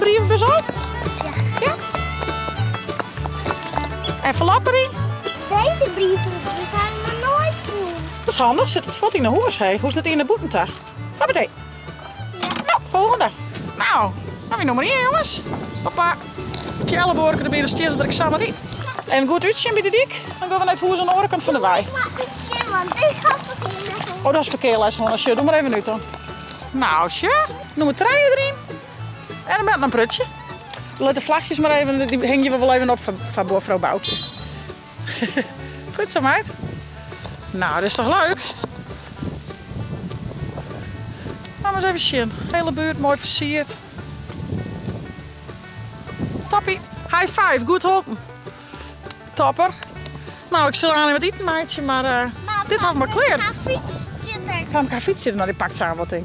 brievenbus op? Ja. En verlapperie? Deze brieven gaan we nooit doen. Dat is handig, zit het vod in de hoes. Hoe is het in de boetentag? Hoppatee. Nou, volgende. Nou, dan weer nummer 1, jongens. Papa. Op je ellebogen er weer een steeds dat ik samen riep. Even goed uitzien bij de dik. Dan gaan we naar het hoes aan de andere kant van de wei. Maar ik zie, want ik ga verkeerd. Oh, dat is verkeerles, Honna. Doe maar even uit dan. Nou, noem het treien erin. En dan met een prutje. Laat de vlagjes maar even, die hang je wel even op van mevrouw Boukje. Goed zo, meid. Nou, dat is toch leuk? Laten we eens even zien. De hele buurt mooi versierd. Toppie. High five, goed holpen. Topper. Nou, ik zal aan wat eten, meidje, maar dit had ik maar klaar. Ga fietsen. Ik ga met haar fietsen, maar die pakt samen wat, denk ik.